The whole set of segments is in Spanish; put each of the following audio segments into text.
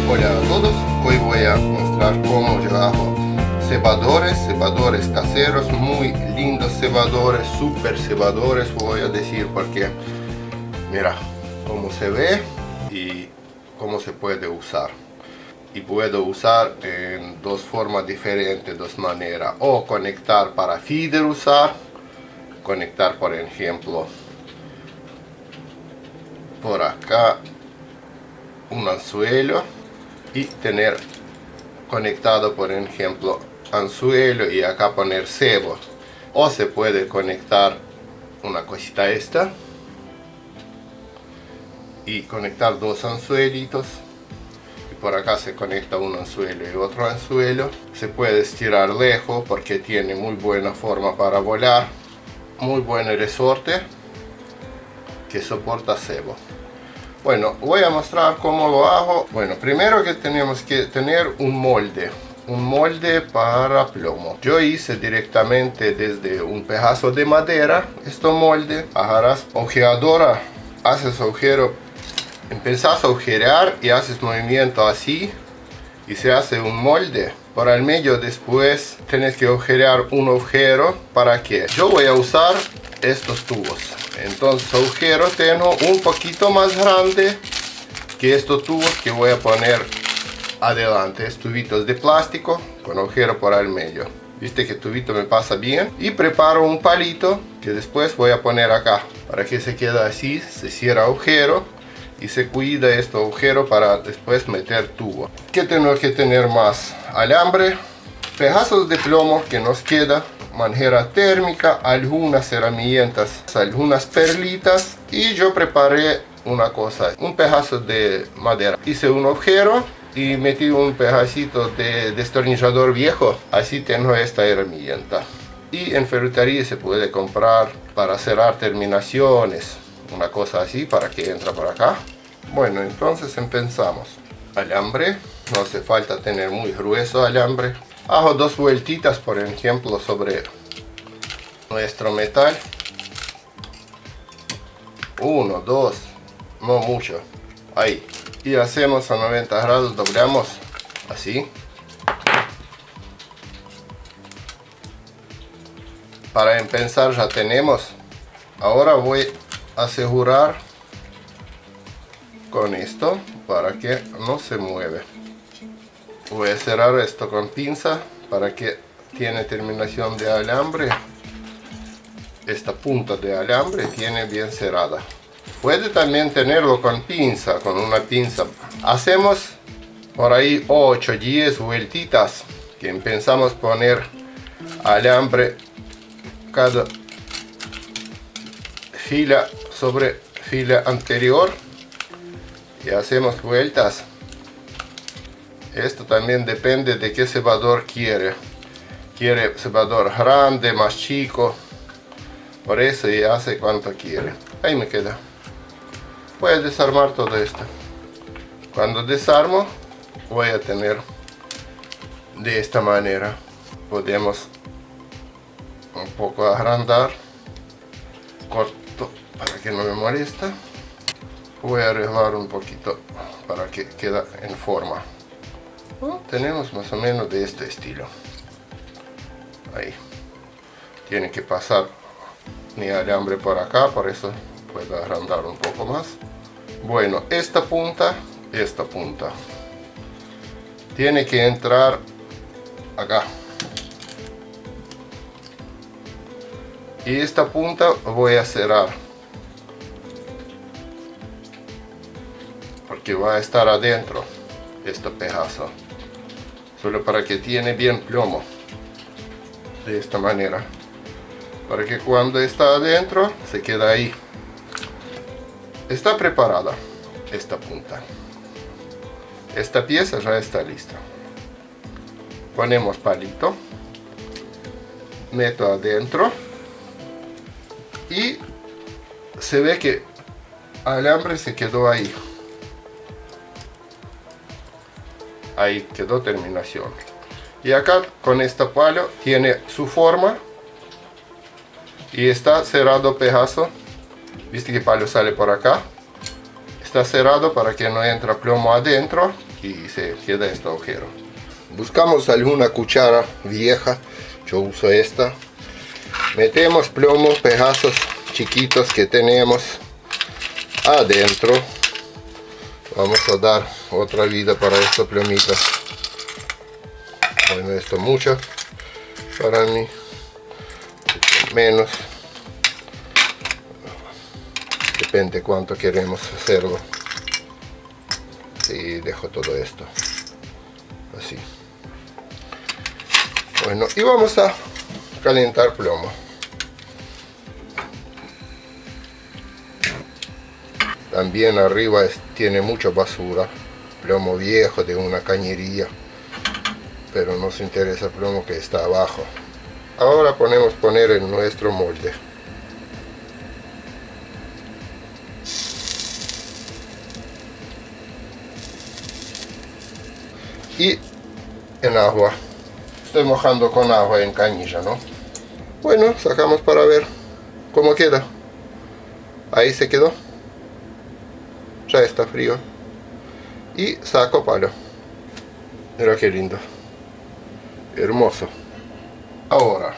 Hola a todos, hoy voy a mostrar cómo yo hago cebadores caseros, muy lindos cebadores, super cebadores voy a decir, porque mira cómo se ve y cómo se puede usar. Y puedo usar en dos formas diferentes, dos maneras, o conectar para feeder usar, conectar por ejemplo por acá un anzuelo y tener conectado por ejemplo anzuelo y acá poner cebo, o se puede conectar una cosita esta y conectar dos anzuelitos y por acá se conecta un anzuelo y otro anzuelo. Se puede estirar lejos porque tiene muy buena forma para volar, muy buen resorte que soporta cebo. Bueno, voy a mostrar cómo lo hago. Bueno, primero que tenemos que tener un molde para plomo. Yo hice directamente desde un pedazo de madera este molde. Agarras ojeadora, haces agujero, empezás a agujerear y haces movimiento así y se hace un molde. Por el medio después tienes que agujerear un agujero. ¿Para qué? Yo voy a usar estos tubos. Entonces agujero tengo un poquito más grande que estos tubos que voy a poner adelante. Es tubitos de plástico con agujero por el medio. Viste que tubito me pasa bien. Y preparo un palito que después voy a poner acá. Para que se quede así, se cierra agujero y se cuida este agujero para después meter tubo. ¿Qué tengo que tener más? Alambre, pedazos de plomo que nos queda, manguera térmica, algunas herramientas, algunas perlitas, y yo preparé una cosa, un pedazo de madera. Hice un agujero y metí un pedacito de destornillador viejo, así tengo esta herramienta. Y en ferretería se puede comprar para cerrar terminaciones, una cosa así para que entre por acá. Bueno, entonces empezamos. Alambre, no hace falta tener muy grueso alambre. Hago dos vueltitas por ejemplo sobre nuestro metal. 1, 2, no mucho, ahí. Y hacemos a 90 grados, doblamos así. Para empezar ya tenemos. Ahora voy a asegurar con esto para que no se mueve. Voy a cerrar esto con pinza para que tiene terminación de alambre. Esta punta de alambre tiene bien cerrada. Puede también tenerlo con pinza, con una pinza. Hacemos por ahí 8, 10 vueltitas que empezamos a poner alambre cada fila sobre fila anterior y hacemos vueltas. Esto también depende de qué cebador quiere. Quiere cebador grande, más chico, por eso ya hace cuanto quiere. Ahí me queda. Voy a desarmar todo esto. Cuando desarmo voy a tener de esta manera. Podemos un poco agrandar, corto para que no me molesta. Voy a arreglar un poquito para que quede en forma. Tenemos más o menos de este estilo. Ahí. Tiene que pasar mi alambre por acá, por eso puedo agrandar un poco más. Bueno, esta punta tiene que entrar acá. Y esta punta voy a cerrar porque va a estar adentro este pedazo, solo para que tiene bien plomo, de esta manera, para que cuando está adentro se queda ahí. Está preparada esta punta, esta pieza ya está lista. Ponemos palito, meto adentro y se ve que el alambre se quedó ahí. Ahí quedó terminación. Y acá con este palo tiene su forma y está cerrado pedazo. Viste que el palo sale por acá. Está cerrado para que no entre plomo adentro y se queda este agujero. Buscamos alguna cuchara vieja, yo uso esta. Metemos plomo, pedazos chiquitos que tenemos adentro. Vamos a dar otra vida para estos plomitos. Bueno, esto mucho para mí, menos, depende cuánto queremos hacerlo. Y dejo todo esto así. Bueno, y vamos a calentar plomo. También arriba tiene mucha basura, plomo viejo de una cañería, pero nos interesa el plomo que está abajo. Ahora podemos poner en nuestro molde. Y en agua. Estoy mojando con agua en canilla, ¿no? Bueno, sacamos para ver cómo queda. Ahí se quedó. Ya está frío. Y saco palo. Mira qué lindo. Hermoso. Ahora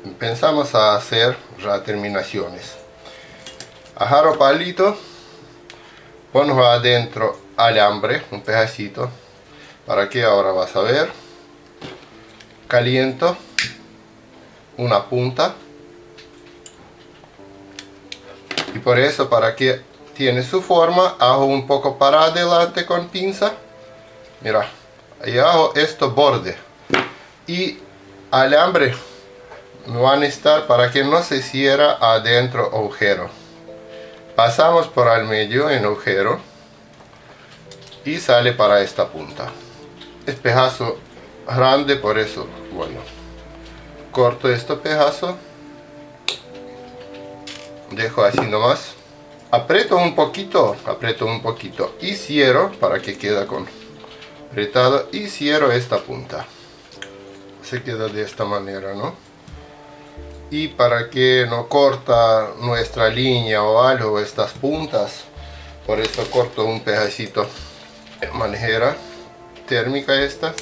empezamos a hacer ya terminaciones. Agarro palito. Pongo adentro alambre, un pedacito. ¿Para qué? Ahora vas a ver. Caliento una punta. Y por eso, para que tiene su forma, hago un poco para adelante con pinza. Mira, ahí hago esto borde. Y alambre van a estar para que no se cierre adentro agujero. Pasamos por al medio en agujero. Y sale para esta punta. Es pedazo grande, por eso, bueno, corto este pedazo, dejo así nomás, aprieto un poquito y cierro para que quede con apretado, y cierro esta punta, se queda de esta manera, ¿no? Y para que no corta nuestra línea o algo estas puntas, por eso corto un pedacito de manijera térmica esta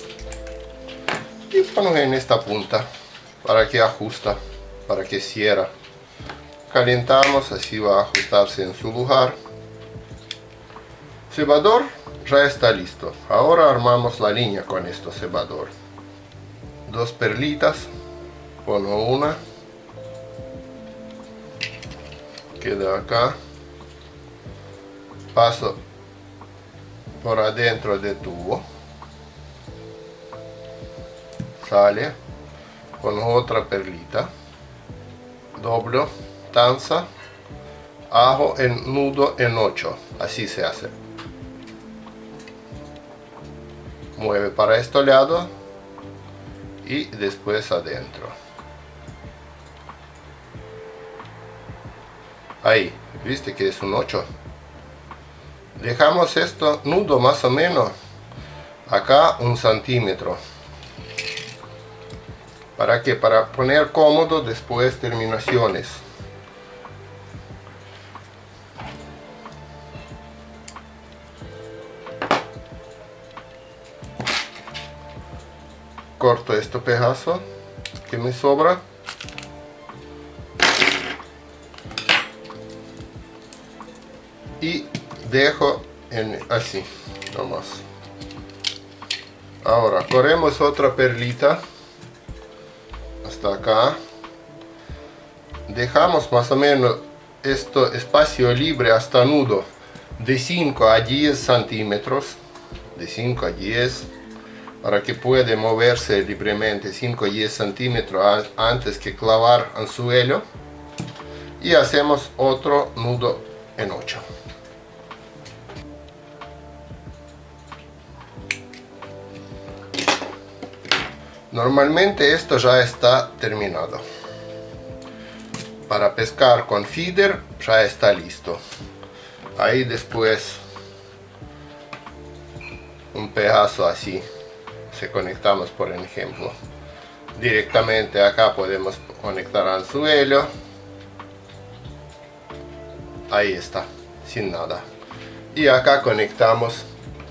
y pongo en esta punta para que ajusta, para que cierra. Calentamos, así va a ajustarse en su lugar. Cebador ya está listo. Ahora armamos la línea con este cebador. Dos perlitas, pongo una, queda acá, paso por adentro del tubo, sale con otra perlita, doblo, tanza, hago el nudo en 8, así se hace. Mueve para este lado y después adentro. Ahí, viste que es un 8. Dejamos esto nudo más o menos acá 1 centímetro. ¿Para qué? Para poner cómodo después terminaciones. Corto este pedazo que me sobra. Y dejo así nomás. Ahora corremos otra perlita hasta acá, dejamos más o menos este espacio libre hasta nudo de 5 a 10 centímetros, de 5 a 10, para que pueda moverse libremente 5 a 10 centímetros antes que clavar anzuelo, y hacemos otro nudo en 8. Normalmente esto ya está terminado. Para pescar con feeder ya está listo. Ahí después un pedazo así, se conectamos por ejemplo. Directamente acá podemos conectar anzuelo. Ahí está, sin nada. Y acá conectamos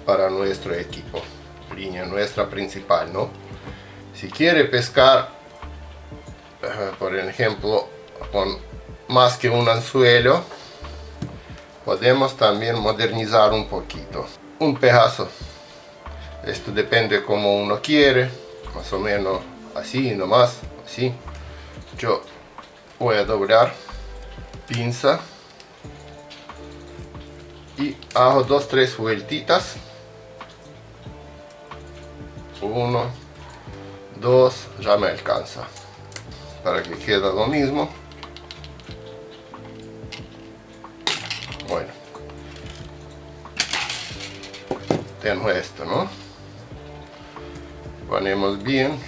para nuestro equipo, línea nuestra principal, ¿no? Si quiere pescar, por ejemplo, con más que un anzuelo, podemos también modernizar un poquito. Un pedazo, esto depende como uno quiere, más o menos así nomás, así. Yo voy a doblar, pinza, y hago 2-3 vueltitas. 1, 2, ya me alcanza para que quede lo mismo. Bueno, tengo esto, ¿no? Ponemos bien,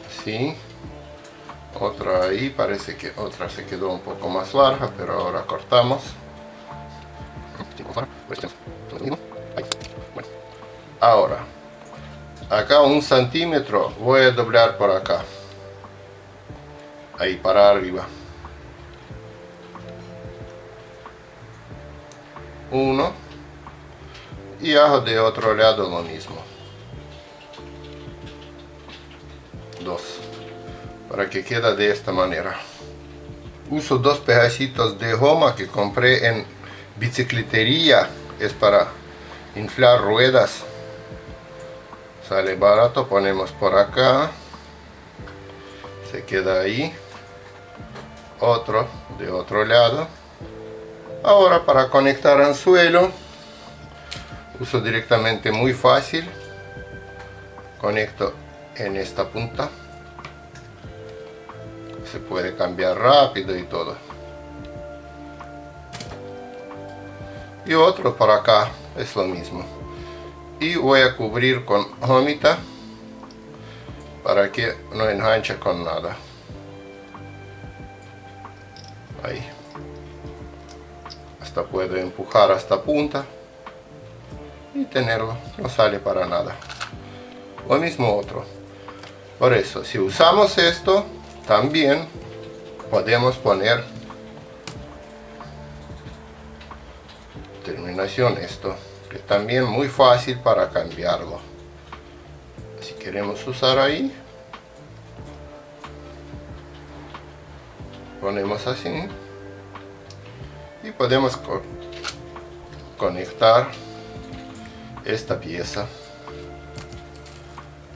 así. Otra ahí, parece que otra se quedó un poco más larga, pero ahora cortamos. Bueno, ahora acá 1 centímetro voy a doblar por acá, ahí para arriba. 1 y hago de otro lado lo mismo. 2, para que quede de esta manera. Uso 2 pedacitos de goma que compré en bicicletería, es para inflar ruedas, sale barato. Ponemos por acá, se queda ahí. Otro de otro lado. Ahora para conectar anzuelo, uso directamente, muy fácil, conecto en esta punta, se puede cambiar rápido y todo. Y otro por acá es lo mismo, y voy a cubrir con gomita para que no enganche con nada. Ahí, hasta puedo empujar hasta punta y tenerlo, no sale para nada. Lo mismo otro. Por eso, si usamos esto, también podemos poner terminación esto, que también muy fácil para cambiarlo. Si queremos usar ahí, ponemos así y podemos conectar esta pieza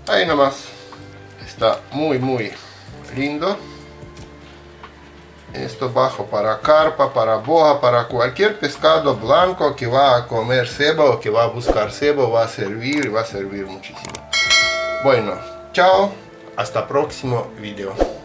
ahí nomás. Está muy lindo. Esto bajo para carpa, para boja, para cualquier pescado blanco que va a comer ceba o que va a buscar ceba, va a servir y va a servir muchísimo. Bueno, chao, hasta próximo video.